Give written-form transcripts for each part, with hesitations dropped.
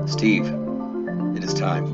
Steve, it is time.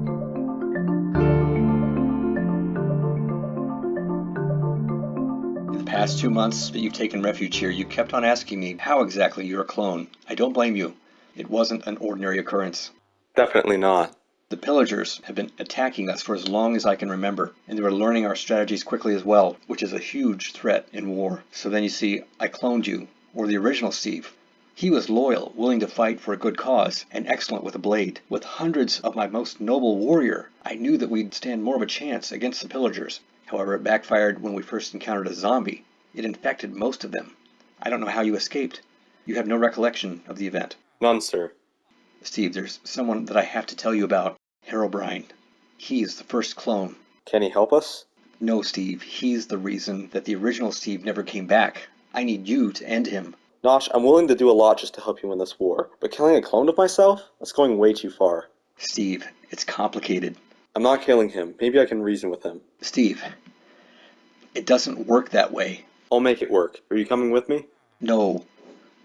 In the past 2 months that you've taken refuge here, you kept on asking me how exactly you're a clone. I don't blame you. It wasn't an ordinary occurrence. Definitely not. The pillagers have been attacking us for as long as I can remember, and they were learning our strategies quickly as well, which is a huge threat in war. So then you see, I cloned you, or the original Steve. He was loyal, willing to fight for a good cause, and excellent with a blade. With hundreds of my most noble warrior, I knew that we'd stand more of a chance against the pillagers. However, it backfired when we first encountered a zombie. It infected most of them. I don't know how you escaped. You have no recollection of the event. None, sir. Steve, there's someone that I have to tell you about. Herobrine. He's the first clone. Can he help us? No, Steve. He's the reason that the original Steve never came back. I need you to end him. Notch, I'm willing to do a lot just to help you win this war, but killing a clone of myself? That's going way too far. Steve, it's complicated. I'm not killing him. Maybe I can reason with him. Steve, it doesn't work that way. I'll make it work. Are you coming with me? No,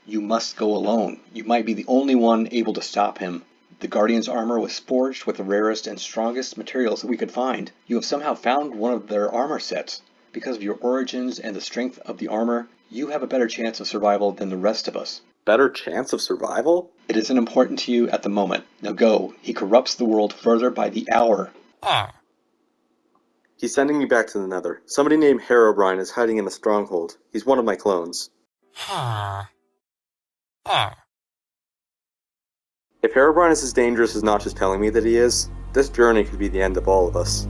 you must go alone. You might be the only one able to stop him. The Guardian's armor was forged with the rarest and strongest materials that we could find. You have somehow found one of their armor sets. Because of your origins and the strength of the armor, you have a better chance of survival than the rest of us. Better chance of survival? It isn't important to you at the moment. Now go. He corrupts the world further by the hour. He's sending me back to the Nether. Somebody named Herobrine is hiding in a stronghold. He's one of my clones. If Herobrine is as dangerous as Notch is telling me that he is, this journey could be the end of all of us.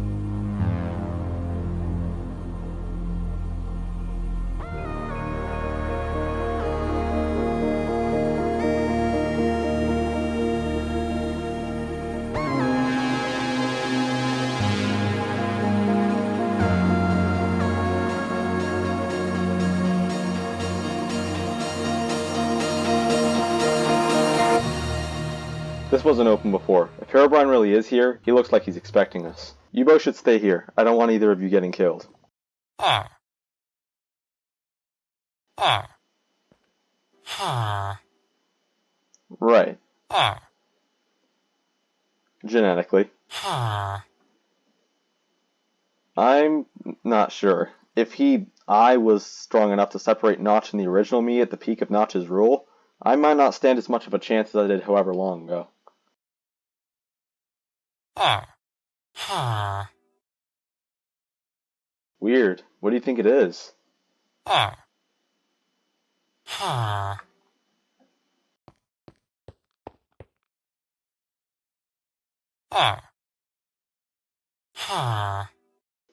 This wasn't open before. If Herobrine really is here, he looks like he's expecting us. You both should stay here. I don't want either of you getting killed. Right. Genetically. I'm not sure. If I was strong enough to separate Notch and the original me at the peak of Notch's rule, I might not stand as much of a chance as I did however long ago. Weird. What do you think it is? I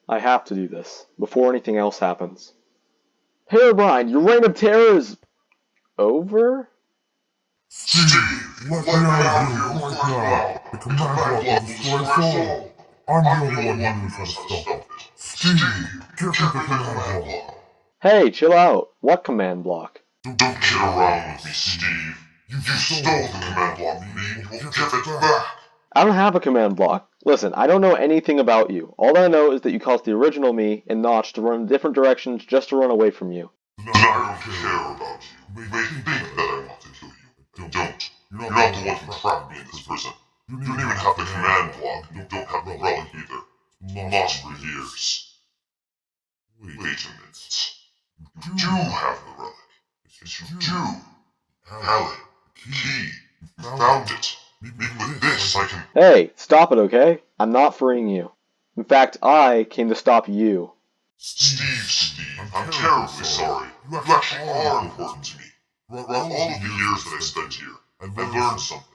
have to do this, before anything else happens. Herobrine, your reign of terror is over? Steve, let me out of here right now. The command block will destroy us all. I'm the only one who knows how to stop it. Steve, give me the command block. Hey, chill out. What command block? Don't kid around with me, Steve. You stole the command block from me, and you'll give it back. I don't have a command block. Listen, I don't know anything about you. All I know is that you caused the original me and Notch to run in different directions just to run away from you. Then I don't care about you. You may think that I want to kill you. Don't. You're not the one who trapped me in this prison. You don't even have the command block, and you don't have the relic either. Lost for years. Wait a minute. You do have the relic. Yes, you do. Relic. Key. You found it. Maybe with this I can... Hey, stop it, okay? I'm not freeing you. In fact, I came to stop you. Steve, I'm terribly sorry. You actually are important to me. Throughout all of the years that I spent here, I learned something.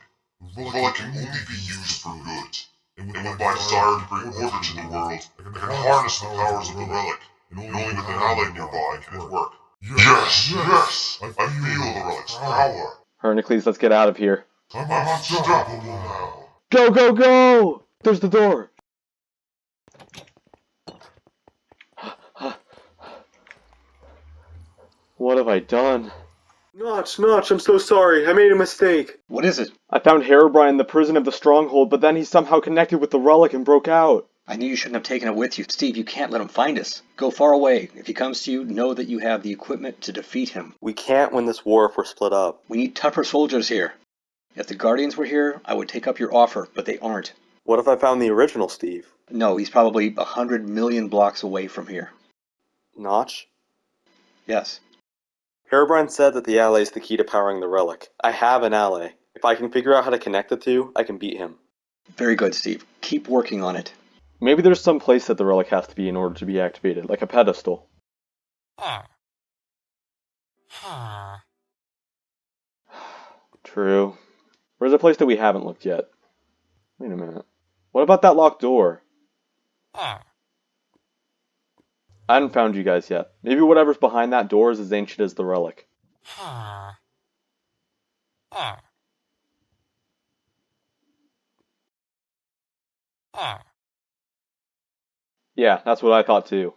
The relic can only be used for good. And with my desire to bring order to the world, I can harness the powers of the relic. And only with an ally nearby can it work. Yes! I feel the relic's power. Hernicles, let's get out of here. I'm unstoppable now. Go, go, go! There's the door. What have I done? Notch, I'm so sorry. I made a mistake. What is it? I found Herobrine in the prison of the Stronghold, but then he somehow connected with the relic and broke out. I knew you shouldn't have taken it with you. Steve, you can't let him find us. Go far away. If he comes to you, know that you have the equipment to defeat him. We can't win this war if we're split up. We need tougher soldiers here. If the Guardians were here, I would take up your offer, but they aren't. What if I found the original Steve? No, he's probably 100 million blocks away from here. Notch? Yes. Herobrine said that the ally is the key to powering the relic. I have an ally. If I can figure out how to connect the two, I can beat him. Very good, Steve. Keep working on it. Maybe there's some place that the relic has to be in order to be activated, like a pedestal. True. Where's a place that we haven't looked yet? Wait a minute. What about that locked door? I haven't found you guys yet. Maybe whatever's behind that door is as ancient as the relic. Yeah, that's what I thought too.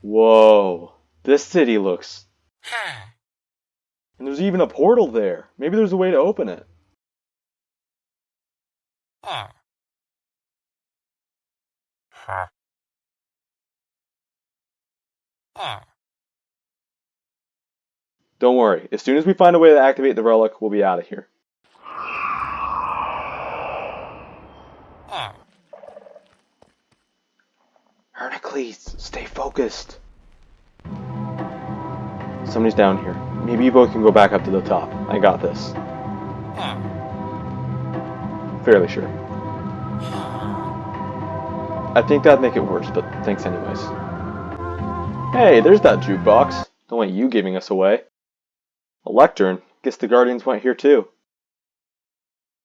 Whoa. This city looks... And there's even a portal there. Maybe there's a way to open it. Don't worry. As soon as we find a way to activate the relic, we'll be out of here. Heracles, stay focused. Somebody's down here. Maybe you both can go back up to the top. I got this. Fairly sure. I think that'd make it worse, but thanks anyways. Hey, there's that jukebox. Don't want you giving us away. A lectern? Guess the Guardians went here too.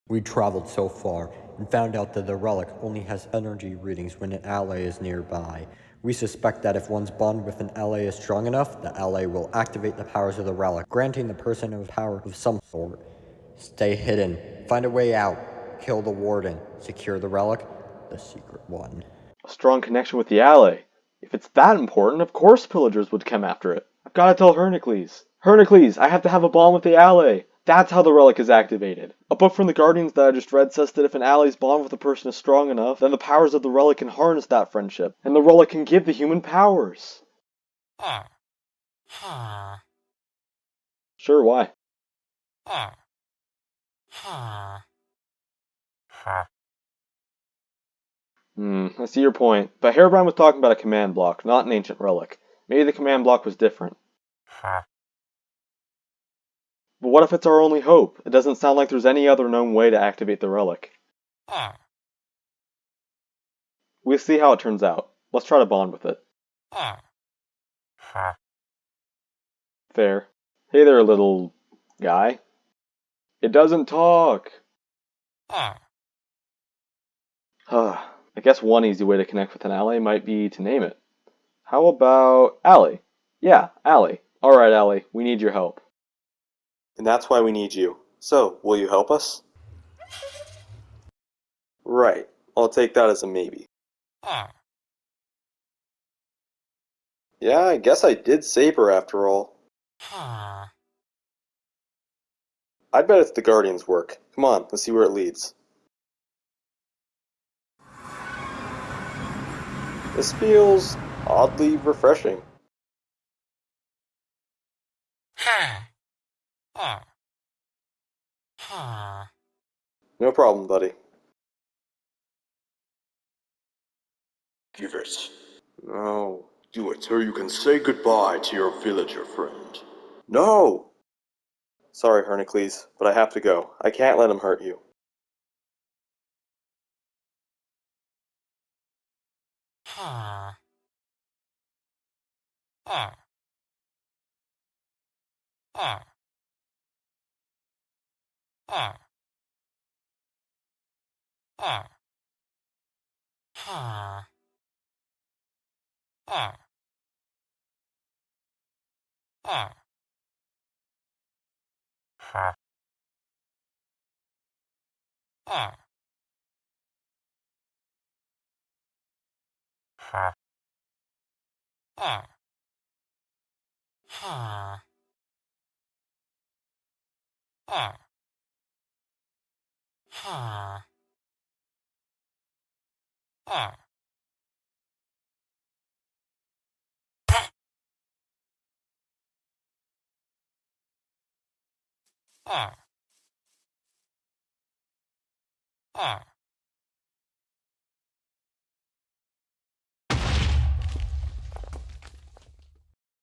We traveled so far and found out that the relic only has energy readings when an ally is nearby. We suspect that if one's bond with an ally is strong enough, the ally will activate the powers of the relic, granting the person a power of some sort. Stay hidden, find a way out, kill the warden, secure the relic, the secret one. A strong connection with the ally. If it's that important, of course pillagers would come after it. I've got to tell Heracles. Heracles, I have to have a bond with the ally. That's how the relic is activated. A book from the Guardians that I just read says that if an ally's bond with a person is strong enough, then the powers of the relic can harness that friendship, and the relic can give the human powers. Sure, why? I see your point, but Herobrine was talking about a command block, not an ancient relic. Maybe the command block was different. But what if it's our only hope? It doesn't sound like there's any other known way to activate the relic. We'll see how it turns out. Let's try to bond with it. Fair. Hey there, little guy. It doesn't talk. I guess one easy way to connect with an ally might be to name it. How about Ally? Yeah, Ally. Alright, Ally, we need your help. And that's why we need you. So, will you help us? Right. I'll take that as a maybe. Yeah, I guess I did save her after all. I bet it's the Guardian's work. Come on, let's see where it leads. This feels oddly refreshing. No problem, buddy. Give it. No. Do it so you can say goodbye to your villager friend. No! Sorry, Heracles, but I have to go. I can't let him hurt you.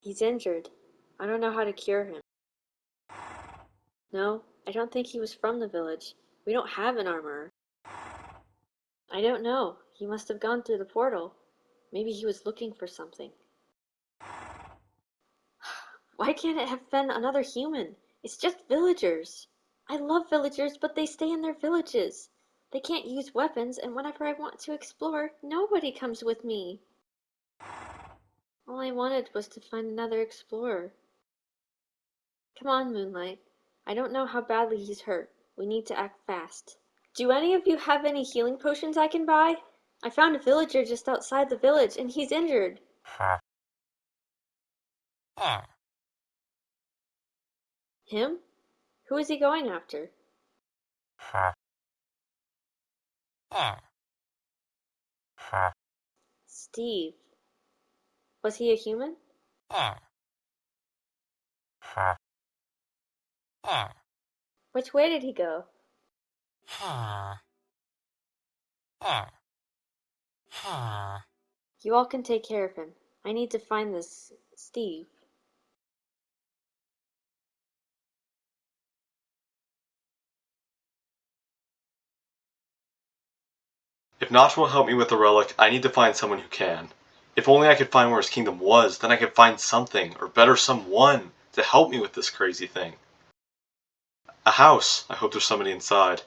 He's injured. I don't know how to cure him. No, I don't think he was from the village. We don't have an armorer. I don't know. He must have gone through the portal. Maybe he was looking for something. Why can't it have been another human? It's just villagers. I love villagers, but they stay in their villages. They can't use weapons, and whenever I want to explore, nobody comes with me. All I wanted was to find another explorer. Come on, Moonlight. I don't know how badly he's hurt. We need to act fast. Do any of you have any healing potions I can buy? I found a villager just outside the village, and he's injured. Him? Who is he going after? Steve. Was he a human? Which way did he go? You all can take care of him. I need to find this Steve. If Notch won't help me with the relic, I need to find someone who can. If only I could find where his kingdom was, then I could find something, or better, someone, to help me with this crazy thing. A house. I hope there's somebody inside.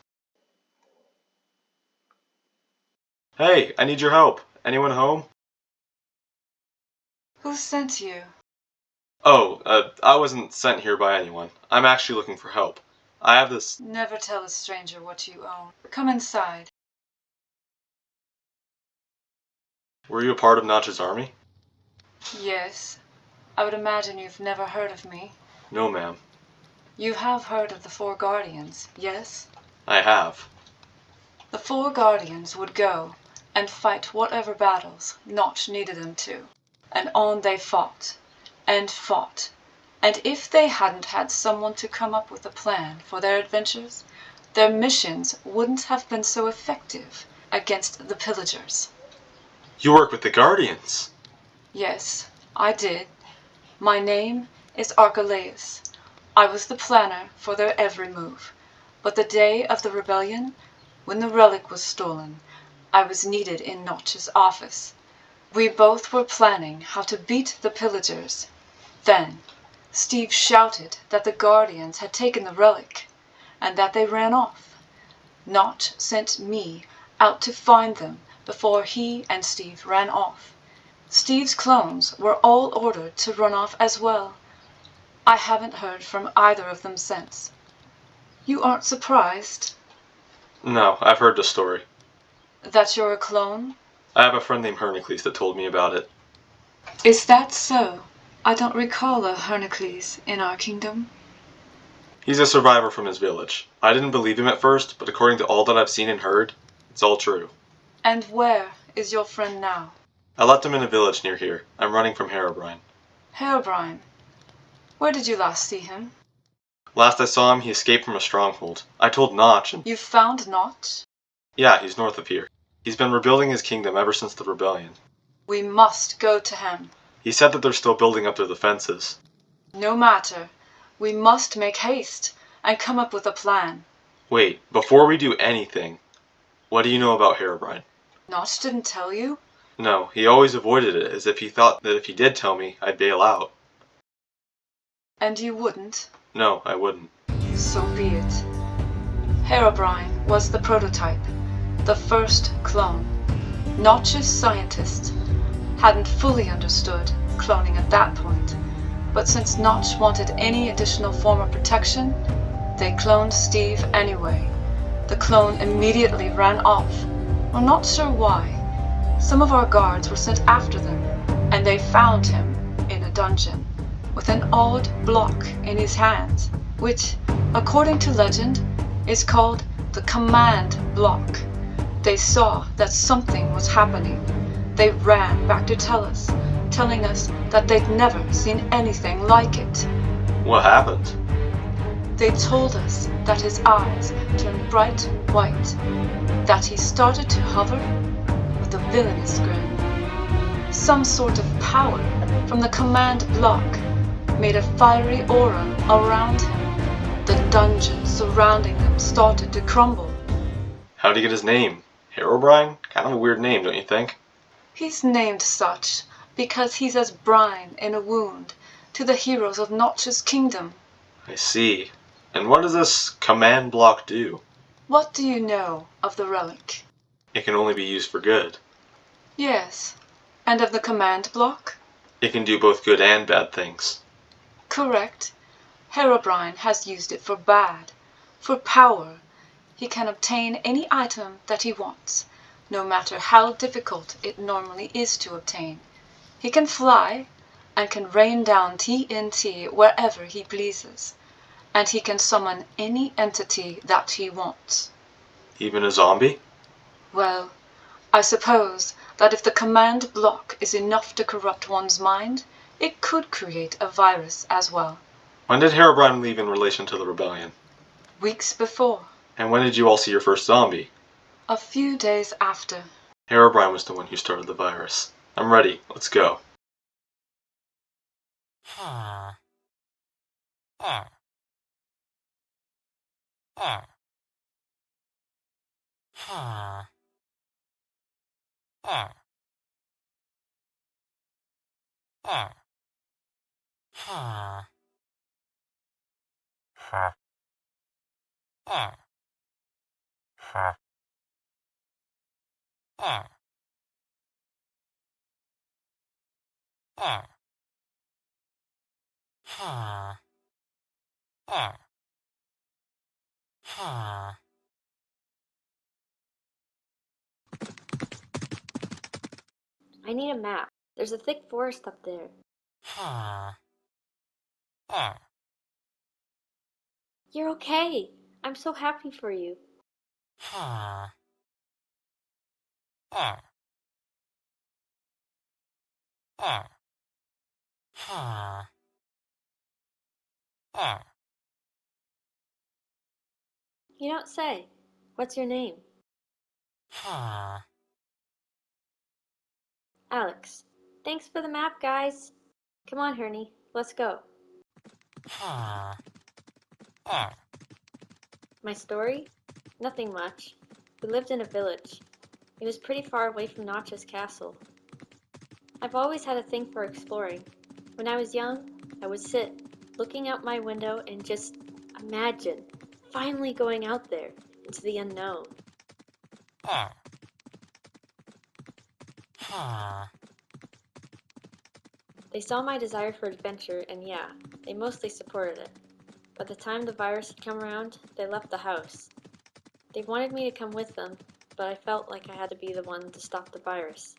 Hey, I need your help. Anyone home? Who sent you? Oh, I wasn't sent here by anyone. I'm actually looking for help. I have this... Never tell a stranger what you own. Come inside. Were you a part of Notch's army? Yes. I would imagine you've never heard of me. No, ma'am. You have heard of the Four Guardians, yes? I have. The Four Guardians would go and fight whatever battles Notch needed them to. And on they fought, and fought. And if they hadn't had someone to come up with a plan for their adventures, their missions wouldn't have been so effective against the pillagers. You work with the Guardians? Yes, I did. My name is Archelaus. I was the planner for their every move. But the day of the rebellion, when the relic was stolen, I was needed in Notch's office. We both were planning how to beat the pillagers. Then, Steve shouted that the Guardians had taken the relic, and that they ran off. Notch sent me out to find them before he and Steve ran off. Steve's clones were all ordered to run off as well. I haven't heard from either of them since. You aren't surprised? No, I've heard the story. That you're a clone? I have a friend named Heracles that told me about it. Is that so? I don't recall a Heracles in our kingdom. He's a survivor from his village. I didn't believe him at first, but according to all that I've seen and heard, it's all true. And where is your friend now? I left him in a village near here. I'm running from Herobrine. Herobrine. Where did you last see him? Last I saw him, he escaped from a stronghold. I told Notch and... You found Notch? Yeah, he's north of here. He's been rebuilding his kingdom ever since the rebellion. We must go to him. He said that they're still building up their defenses. No matter. We must make haste and come up with a plan. Wait, before we do anything, what do you know about Herobrine? Notch didn't tell you? No, he always avoided it, as if he thought that if he did tell me, I'd bail out. And you wouldn't? No, I wouldn't. So be it. Herobrine was the prototype, the first clone. Notch's scientists hadn't fully understood cloning at that point, but since Notch wanted any additional form of protection, they cloned Steve anyway. The clone immediately ran off. We're not sure why. Some of our guards were sent after them, and they found him in a dungeon, with an odd block in his hands, which, according to legend, is called the Command Block. They saw that something was happening. They ran back to tell us, telling us that they'd never seen anything like it. What happened? They told us that his eyes turned bright white, that he started to hover with a villainous grin. Some sort of power from the command block made a fiery aura around him. The dungeon surrounding them started to crumble. How'd he get his name? Herobrine? Kind of a weird name, don't you think? He's named such because he's as brine in a wound to the heroes of Notch's kingdom. I see. And what does this command block do? What do you know of the relic? It can only be used for good. Yes. And of the command block? It can do both good and bad things. Correct. Herobrine has used it for bad, for power. He can obtain any item that he wants, no matter how difficult it normally is to obtain. He can fly, and can rain down TNT wherever he pleases, and he can summon any entity that he wants. Even a zombie? Well, I suppose that if the command block is enough to corrupt one's mind, it could create a virus as well. When did Herobrine leave in relation to the rebellion? Weeks before. And when did you all see your first zombie? A few days after. Herobrine was the one who started the virus. I'm ready. Let's go. I need a map. There's a thick forest up there. You're okay. I'm so happy for you. You don't say. What's your name? Alex. Thanks for the map, guys. Come on, Herney. Let's go. My story? Nothing much. We lived in a village. It was pretty far away from Notch's castle. I've always had a thing for exploring. When I was young, I would sit, looking out my window and just imagine finally going out there into the unknown. They saw my desire for adventure, and yeah, they mostly supported it. By the time the virus had come around, they left the house. They wanted me to come with them, but I felt like I had to be the one to stop the virus.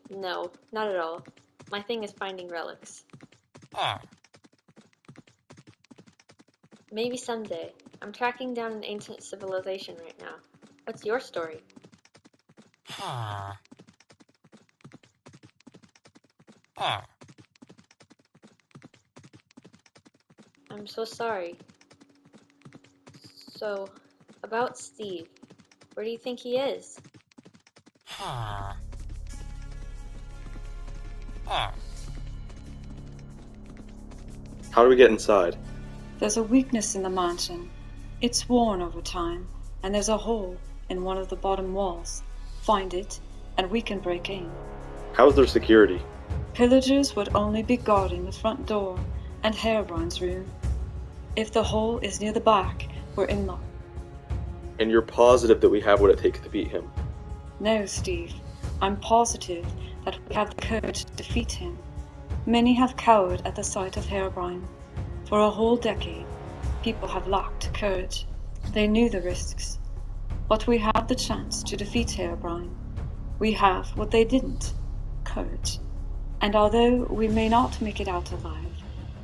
No, not at all. My thing is finding relics. Maybe someday. I'm tracking down an ancient civilization right now. What's your story? I'm so sorry. So, about Steve. Where do you think he is? How do we get inside? There's a weakness in the mansion. It's worn over time, and there's a hole in one of the bottom walls. Find it, and we can break in. How's their security? Pillagers would only be guarding the front door and Herobrine's room. If the hole is near the back, we're in luck. And you're positive that we have what it takes to beat him? No, Steve. I'm positive that we have the courage to defeat him. Many have cowered at the sight of Herobrine. For a whole decade, people have lacked courage. They knew the risks. But we have the chance to defeat Herobrine. We have what they didn't, courage. And although we may not make it out alive,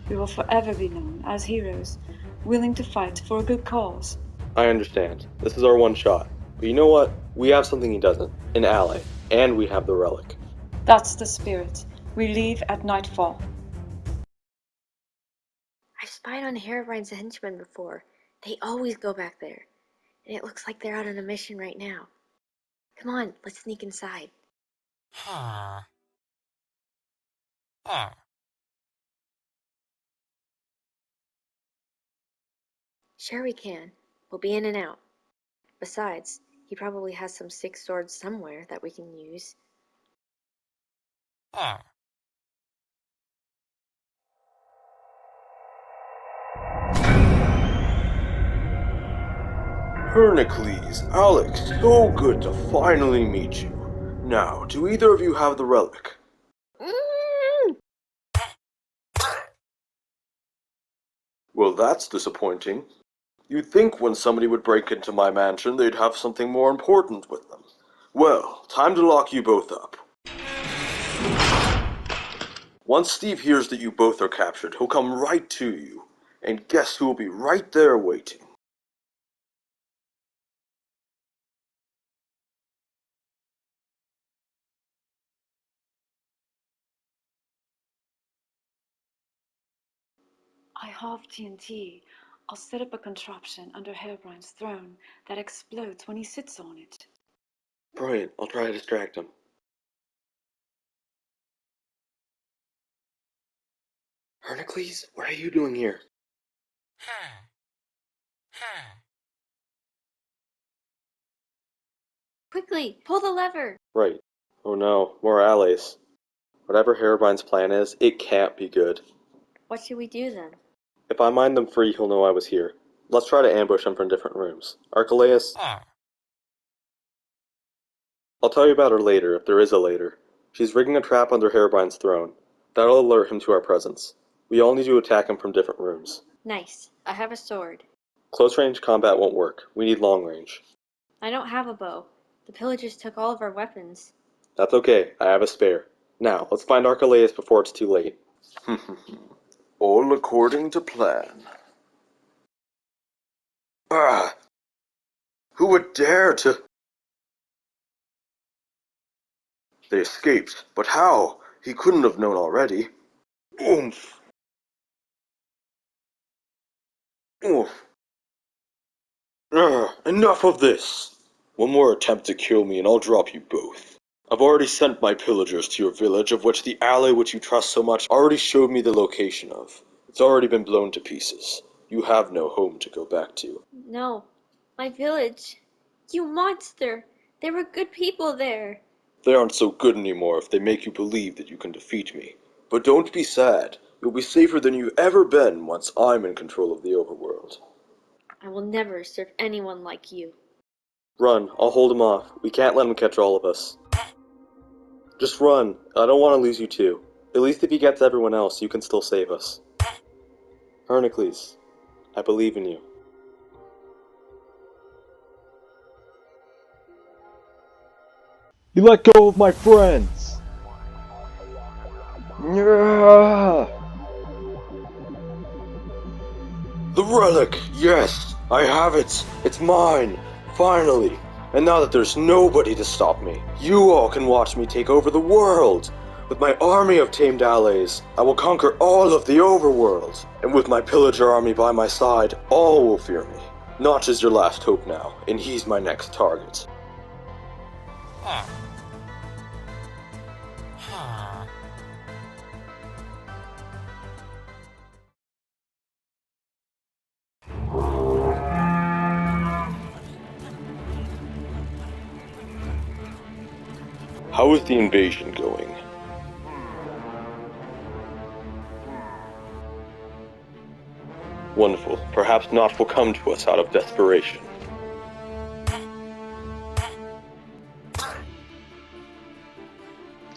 we will forever be known as heroes, willing to fight for a good cause. I understand. This is our one shot. But you know what? We have something he doesn't. An ally. And we have the relic. That's the spirit. We leave at nightfall. I've spied on Herobrine's henchmen before. They always go back there. And it looks like they're out on a mission right now. Come on, let's sneak inside. Sure we can. We'll be in and out. Besides, he probably has some sick swords somewhere that we can use. Hernicles, Alex, so good to finally meet you. Now, do either of you have the relic? Well, that's disappointing. You'd think when somebody would break into my mansion, they'd have something more important with them. Well, time to lock you both up. Once Steve hears that you both are captured, he'll come right to you. And guess who will be right there waiting? I have TNT. I'll set up a contraption under Herobrine's throne that explodes when he sits on it. Brilliant. I'll try to distract him. Hernicles, what are you doing here? Quickly, pull the lever! Right. Oh no, more allies. Whatever Herobrine's plan is, it can't be good. What should we do then? If I mind them free, he'll know I was here. Let's try to ambush him from different rooms. Archelaus? I'll tell you about her later, if there is a later. She's rigging a trap under Herobrine's throne. That'll alert him to our presence. We all need to attack him from different rooms. Nice. I have a sword. Close range combat won't work. We need long range. I don't have a bow. The pillagers took all of our weapons. That's okay. I have a spare. Now, let's find Archelaus before it's too late. All according to plan. Ah! Who would dare to... They escaped, but how? He couldn't have known already. Oomph! Oomph! Enough of this! One more attempt to kill me and I'll drop you both. I've already sent my pillagers to your village, of which the ally which you trust so much already showed me the location of. It's already been blown to pieces. You have no home to go back to. No. My village. You monster! There were good people there. They aren't so good anymore if they make you believe that you can defeat me. But don't be sad. You'll be safer than you've ever been once I'm in control of the overworld. I will never serve anyone like you. Run. I'll hold him off. We can't let him catch all of us. Just run. I don't want to lose you too. At least if he gets everyone else, you can still save us. Hernicles, I believe in you. You let go of my friends! The relic! Yes! I have it! It's mine! Finally! And now that there's nobody to stop me, you all can watch me take over the world! With my army of tamed allies, I will conquer all of the overworld! And with my pillager army by my side, all will fear me. Notch is your last hope now, and he's my next target. How is the invasion going? Wonderful. Perhaps Notch will come to us out of desperation.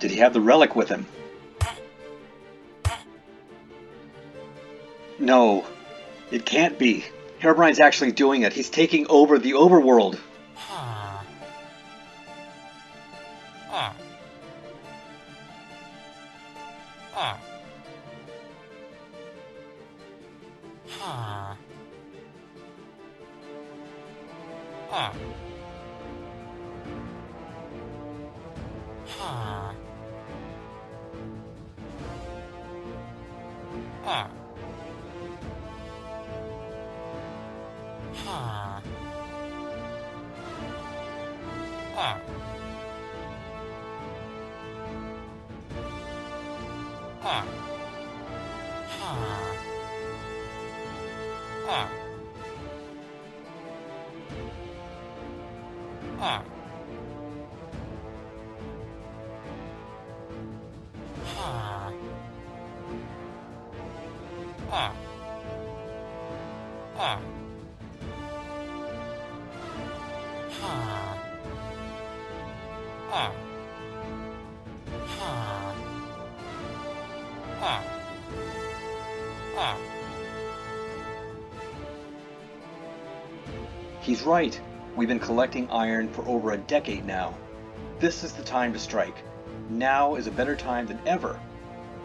Did he have the relic with him? No, it can't be. Herobrine's actually doing it. He's taking over the overworld. He's right. We've been collecting iron for over a decade now. This is the time to strike. Now is a better time than ever.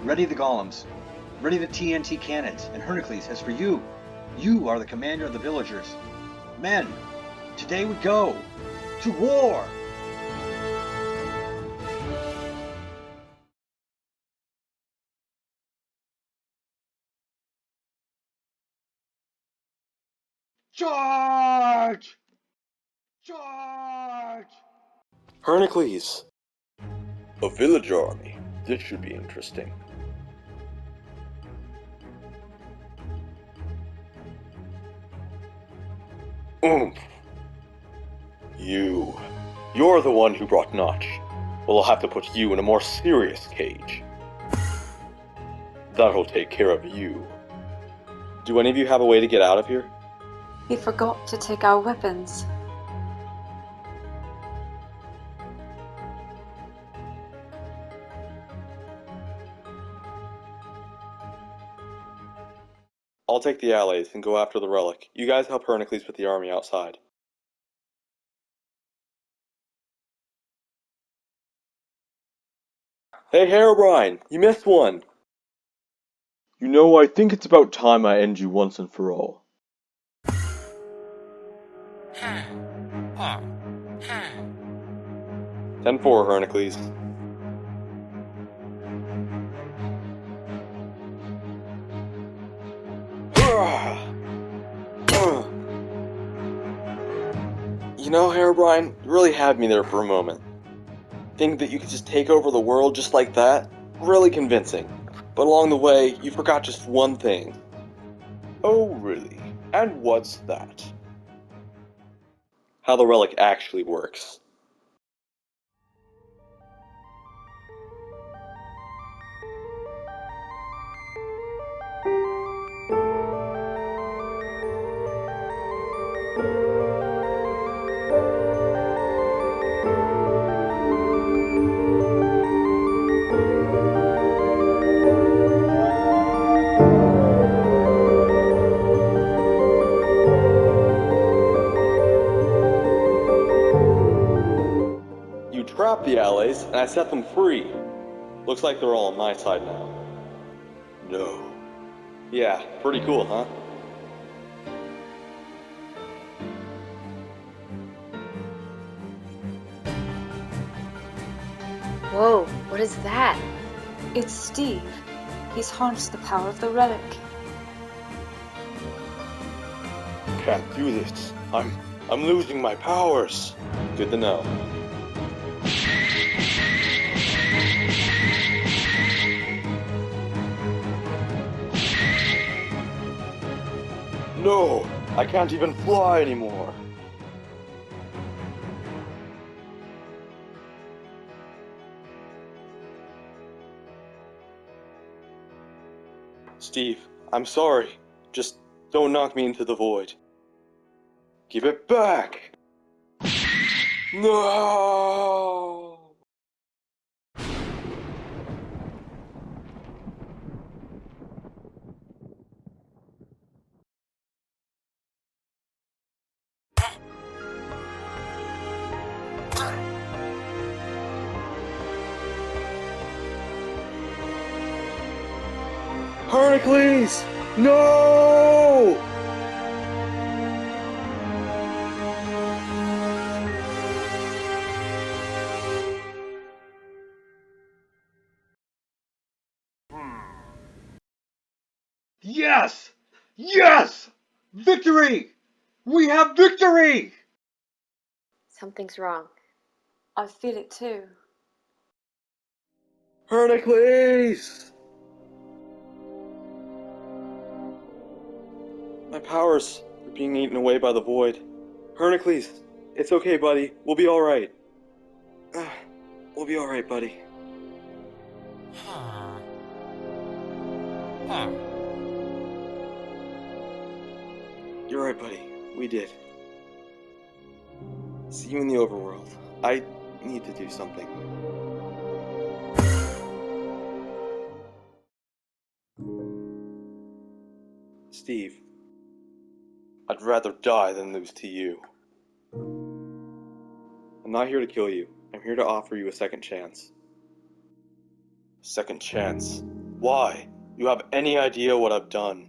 Ready the golems. Ready the TNT cannons. And Heracles, as for you, you are the commander of the villagers. Men, today we go to war! Charge! Charge! Heracles! A villager army. This should be interesting. Oomph! You're the one who brought Notch. Well, I'll have to put you in a more serious cage. That'll take care of you. Do any of you have a way to get out of here? He forgot to take our weapons. I'll take the allies and go after the Relic. You guys help Heracles with the army outside. Hey Herobrine, you missed one! You know, I think it's about time I end you once and for all. 10-4, Heracles. You know, Herobrine, you really had me there for a moment. Think that you could just take over the world just like that? Really convincing. But along the way, you forgot just one thing. Oh, really? And what's that? How the Relic actually works. Trapped the allies, and I set them free. Looks like they're all on my side now. No. Yeah, pretty cool, huh? Whoa, what is that? It's Steve. He's harnessed the power of the Relic. Can't do this. I'm losing my powers. Good to know. No, I can't even fly anymore. Steve, I'm sorry. Just don't knock me into the void. Give it back! No! Heracles! No! No! Yes! Yes! Victory! We have victory! Something's wrong. I feel it too. Heracles! My powers are being eaten away by the void. Heracles, it's okay, buddy. We'll be alright. We'll be alright, buddy. You're right, buddy. We did. See you in the overworld. I need to do something. Steve, I'd rather die than lose to you. I'm not here to kill you. I'm here to offer you a second chance. Second chance? Why? You have any idea what I've done?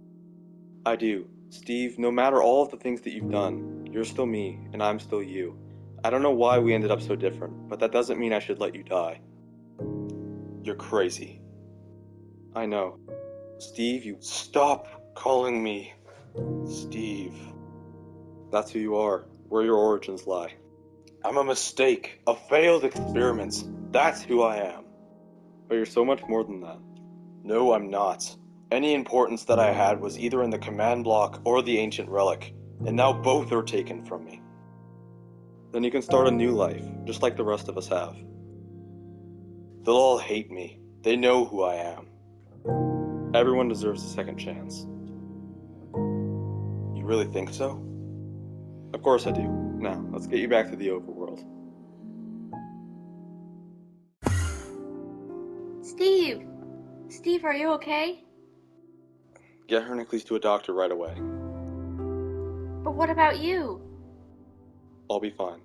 I do. Steve, no matter all of the things that you've done, you're still me, and I'm still you. I don't know why we ended up so different, but that doesn't mean I should let you die. You're crazy. I know. Steve, you stop calling me Steve. That's who you are, where your origins lie. I'm a mistake, a failed experiment. That's who I am. But you're so much more than that. No, I'm not. Any importance that I had was either in the command block or the ancient relic, and now both are taken from me. Then you can start a new life, just like the rest of us have. They'll all hate me. They know who I am. Everyone deserves a second chance. You really think so? Of course I do. Now, let's get you back to the overworld. Steve! Steve, are you okay? Get Heracles to a doctor right away. But what about you? I'll be fine.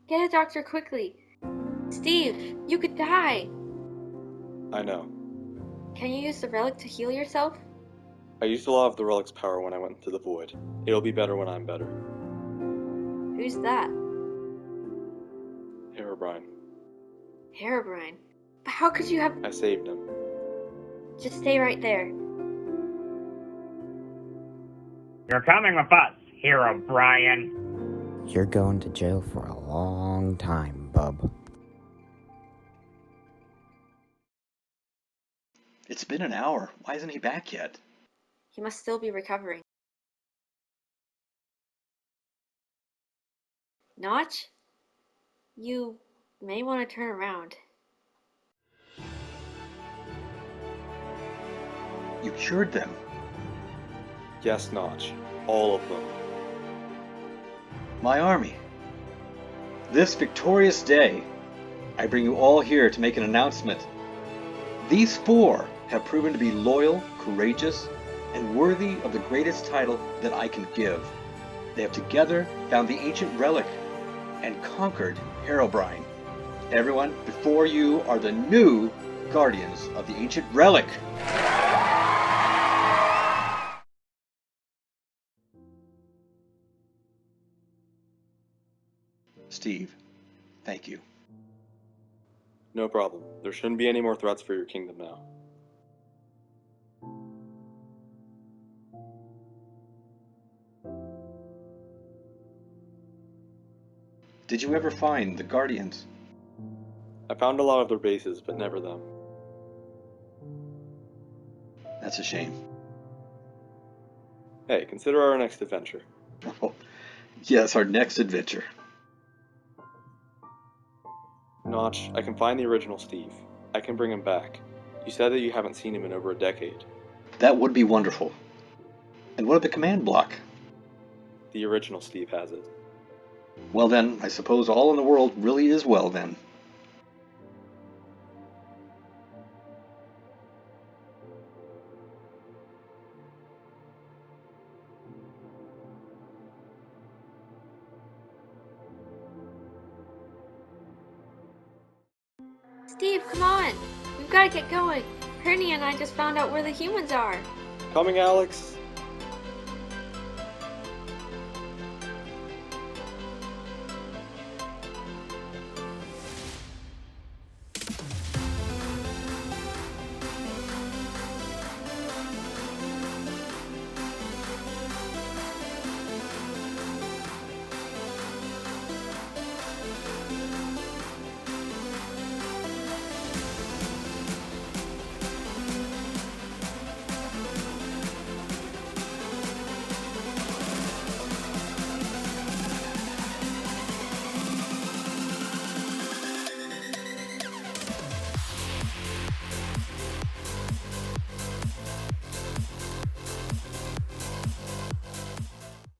Get a doctor quickly. Steve, you could die. I know. Can you use the relic to heal yourself? I used a lot of the relic's power when I went into the void. It'll be better when I'm better. Who's that? Herobrine. Herobrine. But how could you have... I saved him. Just stay right there. You're coming with us, Herobrine. You're going to jail for a long time, bub. It's been an hour. Why isn't he back yet? He must still be recovering. Notch? You may want to turn around. You cured them. Yes, Notch. All of them. My army. This victorious day, I bring you all here to make an announcement. These four have proven to be loyal, courageous, and worthy of the greatest title that I can give. They have together found the ancient relic and conquered Herobrine. Everyone, before you are the new guardians of the ancient relic. Steve, thank you. No problem. There shouldn't be any more threats for your kingdom now. Did you ever find the Guardians? I found a lot of their bases, but never them. That's a shame. Hey, consider our next adventure. Oh, yes, our next adventure. Notch, I can find the original Steve. I can bring him back. You said that you haven't seen him in over a decade. That would be wonderful. And what of the command block? The original Steve has it. Well then, I suppose all in the world really is well then. Steve, come on! We've got to get going. Hernia and I just found out where the humans are. Coming, Alex!